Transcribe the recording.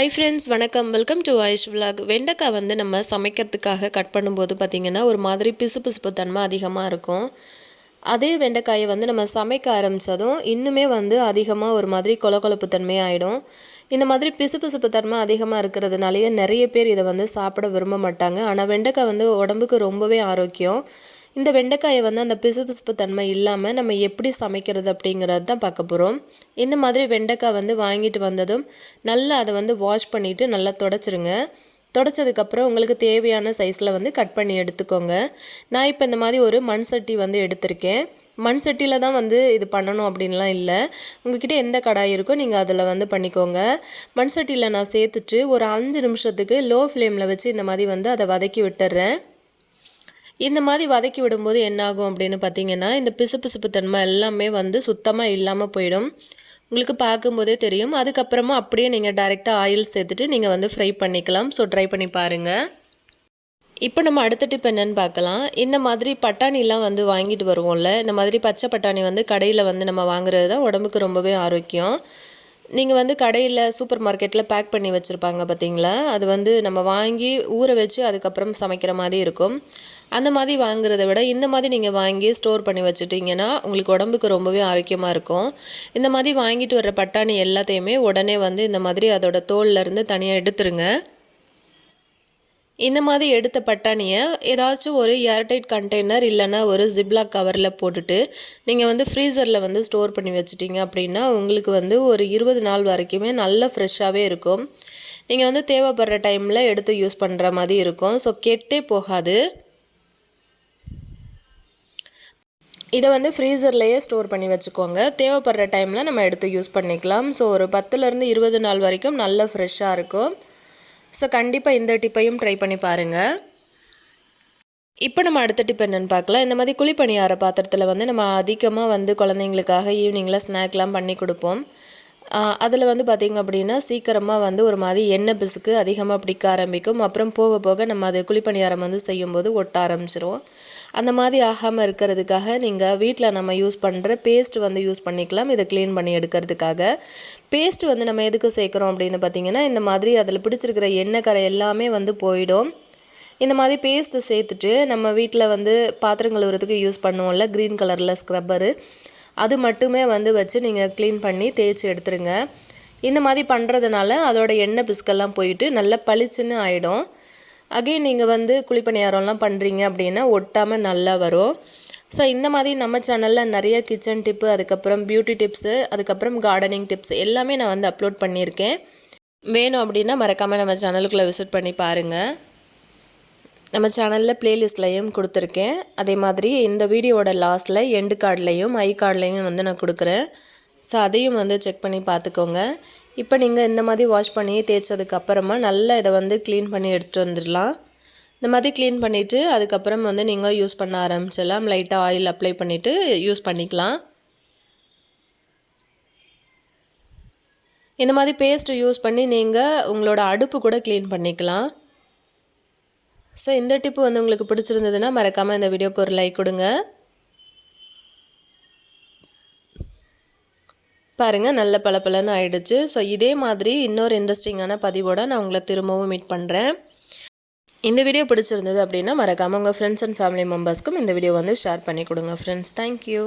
Hi friends, வணக்கம். Welcome to AYUSH vlog. வெண்டைக்காய் வந்து நம்ம சமைக்கிறதுக்காக கட் பண்ணும்போது பார்த்திங்கன்னா ஒரு மாதிரி பிசுபிசுப்பு தன்மை அதிகமாக இருக்கும். அதே வெண்டைக்காயை வந்து நம்ம சமைக்க ஆரம்பித்ததும் இன்னுமே வந்து அதிகமாக ஒரு மாதிரி கொலகொலப்பு தன்மை ஆகிடும். இந்த மாதிரி பிசுபிசுப்பு தன்மை அதிகமாக இருக்கிறதுனாலேயே நிறைய பேர் இதை வந்து சாப்பிட விரும்ப மாட்டாங்க. ஆனால் வெண்டைக்காய் வந்து உடம்புக்கு ரொம்பவே ஆரோக்கியம். இந்த வெண்டைக்காயை வந்து அந்த பிசுபிசுப்பு தன்மை இல்லாமல் நம்ம எப்படி சமைக்கிறது அப்படிங்கிறது தான் பார்க்க போகிறோம். இந்த மாதிரி வெண்டைக்காய் வந்து வாங்கிட்டு வந்ததும் நல்லா அதை வந்து வாஷ் பண்ணிவிட்டு நல்லா தொடச்சிருங்க. தொடச்சதுக்கப்புறம் உங்களுக்கு தேவையான சைஸில் வந்து கட் பண்ணி எடுத்துக்கோங்க. நான் இப்போ இந்த மாதிரி ஒரு மண் சட்டி வந்து எடுத்திருக்கேன். மண் சட்டியில் தான் வந்து இது பண்ணணும் அப்படின்லாம் இல்லை. உங்கள்கிட்ட எந்த கடாய் இருக்கோ நீங்கள் அதில் வந்து பண்ணிக்கோங்க. மண் சட்டியில் நான் சேர்த்துட்டு ஒரு 5 நிமிஷத்துக்கு லோ ஃப்ளேமில் வச்சு இந்த மாதிரி வந்து அதை வதக்கி விட்டுறேன். இந்த மாதிரி வதக்கி விடும்போது என்னாகும் அப்படின்னு பார்த்தீங்கன்னா, இந்த பிசுபிசுப்பு தன்மை எல்லாமே வந்து சுத்தமாக இல்லாமல் போயிடும். உங்களுக்கு பார்க்கும்போதே தெரியும். அதுக்கப்புறமா அப்படியே நீங்கள் டைரெக்டாக ஆயில் சேர்த்துட்டு நீங்கள் வந்து ஃப்ரை பண்ணிக்கலாம். ஸோ ட்ரை பண்ணி பாருங்கள். இப்போ நம்ம அடுத்த டிப் என்னென்னு பார்க்கலாம். இந்த மாதிரி பட்டாணிலாம் வந்து வாங்கிட்டு வருவோம்ல, இந்த மாதிரி பச்சை பட்டாணி வந்து கடையில் வந்து நம்ம வாங்குறது தான் உடம்புக்கு ரொம்பவே ஆரோக்கியம். நீங்கள் வந்து கடையில் சூப்பர் மார்க்கெட்டில் பேக் பண்ணி வச்சுருப்பாங்க பார்த்தீங்களா, அது வந்து நம்ம வாங்கி ஊற வச்சு அதுக்கப்புறம் சமைக்கிற மாதிரி இருக்கும். அந்த மாதிரி வாங்குறத விட இந்த மாதிரி நீங்கள் வாங்கி ஸ்டோர் பண்ணி வச்சுட்டிங்கன்னா உங்களுக்கு உடம்புக்கு ரொம்பவே ஆரோக்கியமாக இருக்கும். இந்த மாதிரி வாங்கிட்டு வர்ற பட்டாணி எல்லாத்தையுமே உடனே வந்து இந்த மாதிரி அதோட தோல்லேருந்து தனியாக எடுத்துருங்க. இந்த மாதிரி எடுத்த பட்டாணியை ஏதாச்சும் ஒரு ஏர்டைட் கண்டெய்னர் இல்லைன்னா ஒரு ஜிப்லாக் கவரில் போட்டுட்டு நீங்கள் வந்து ஃப்ரீசரில் வந்து ஸ்டோர் பண்ணி வச்சிட்டிங்க அப்படின்னா உங்களுக்கு வந்து ஒரு 20 நாள் வரைக்குமே நல்ல ஃப்ரெஷ்ஷாகவே இருக்கும். நீங்கள் வந்து தேவைப்படுற டைமில் எடுத்து யூஸ் பண்ணுற மாதிரி இருக்கும். ஸோ கெட்டே போகாது. இதை வந்து ஃப்ரீசர்லேயே ஸ்டோர் பண்ணி வச்சுக்கோங்க. தேவைப்படுற டைமில் நம்ம எடுத்து யூஸ் பண்ணிக்கலாம். ஸோ ஒரு 10லேருந்து 20 நாள் வரைக்கும் நல்ல ஃப்ரெஷ்ஷாக இருக்கும். ஸோ கண்டிப்பாக இந்த டிப்பையும் ட்ரை பண்ணி பாருங்கள். இப்போ நம்ம அடுத்த டிப் என்னென்னு பார்க்கலாம். இந்த மாதிரி குழிப்பணியார பாத்திரத்தில் வந்து நம்ம அதிகமாக வந்து குழந்தைங்களுக்காக ஈவினிங்கில் ஸ்நாக்லாம் பண்ணி கொடுப்போம். அதில் வந்து பார்த்திங்க அப்படின்னா சீக்கிரமாக வந்து ஒரு மாதிரி எண்ணெய் பிசுக்கு அதிகமாக பிடிக்க ஆரம்பிக்கும். அப்புறம் போக போக நம்ம அது குழிப்பணியாரம் வந்து செய்யும்போது ஒட்ட ஆரம்பிச்சிரும். அந்த மாதிரி ஆகாமல் இருக்கிறதுக்காக நீங்கள் வீட்டில் நம்ம யூஸ் பண்ணுற பேஸ்ட் வந்து யூஸ் பண்ணிக்கலாம். இதை க்ளீன் பண்ணி எடுக்கிறதுக்காக பேஸ்ட் வந்து நம்ம எதுக்கு சேர்க்குறோம் அப்படின்னு பார்த்திங்கன்னா, இந்த மாதிரி அதில் பிடிச்சிருக்கிற எண்ணெய் கரை எல்லாமே வந்து போயிடும். இந்த மாதிரி பேஸ்ட்டு சேர்த்துட்டு நம்ம வீட்டில் வந்து பாத்திரம் கழுவுறதுக்கு யூஸ் பண்ணுவோம்ல க்ரீன் கலரில் ஸ்க்ரப்பரு, அது மட்டுமே வந்து வச்சு நீங்கள் க்ளீன் பண்ணி தேய்ச்சி எடுத்துருங்க. இந்த மாதிரி பண்ணுறதுனால அதோட எண்ணெய் பிஸ்கெல்லாம் போயிட்டு நல்லா பளிச்சுன்னு ஆகிடும். அகைன் நீங்கள் வந்து குழிப்பணியாரம்லாம் பண்ணுறீங்க அப்படின்னா ஒட்டாமல் நல்லா வரும். ஸோ இந்த மாதிரி நம்ம சேனலில் நிறைய கிச்சன் டிப்பு, அதுக்கப்புறம் பியூட்டி டிப்ஸு, அதுக்கப்புறம் கார்டனிங் டிப்ஸ் எல்லாமே நான் வந்து அப்லோட் பண்ணியிருக்கேன். வேணும் அப்படின்னா மறக்காமல் நம்ம சேனலுக்குள்ளே விசிட் பண்ணி பாருங்கள். நம்ம சேனலில் ப்ளேலிஸ்ட்லையும் கொடுத்துருக்கேன். அதே மாதிரி இந்த வீடியோவோட லாஸ்ட்டில் எண்டு கார்ட்லேயும் ஐ கார்ட்லேயும் வந்து நான் கொடுக்குறேன். ஸோ அதையும் வந்து செக் பண்ணி பார்த்துக்கோங்க. இப்போ நீங்கள் இந்த மாதிரி வாஷ் பண்ணி தேய்ச்சதுக்கப்புறமா நல்லா இதை வந்து க்ளீன் பண்ணி எடுத்துகிட்டு வந்துடலாம். இந்த மாதிரி க்ளீன் பண்ணிவிட்டு அதுக்கப்புறம் வந்து நீங்கள் யூஸ் பண்ண ஆரம்பிச்சிடலாம். லைட்டாக ஆயில் அப்ளை பண்ணிவிட்டு யூஸ் பண்ணிக்கலாம். இந்த மாதிரி பேஸ்ட்டு யூஸ் பண்ணி நீங்கள் உங்களோட அடுப்பு கூட க்ளீன் பண்ணிக்கலாம். ஸோ இந்த டிப்பு வந்து உங்களுக்கு பிடிச்சிருந்ததுன்னா மறக்காமல் இந்த வீடியோக்கு ஒரு லைக் கொடுங்க. பாருங்கள், நல்ல பளபளன்னு ஆயிடுச்சு. ஸோ இதே மாதிரி இன்னொரு இன்ட்ரெஸ்டிங்கான பதிவோடு நான் உங்களை திரும்பவும் மீட் பண்ணுறேன். இந்த வீடியோ பிடிச்சிருந்தது அப்படின்னா மறக்காமல் உங்கள் ஃப்ரெண்ட்ஸ் அண்ட் ஃபேமிலி மெம்பர்ஸ்க்கும் இந்த வீடியோ வந்து ஷேர் பண்ணி கொடுங்க ஃப்ரெண்ட்ஸ். தேங்க்யூ.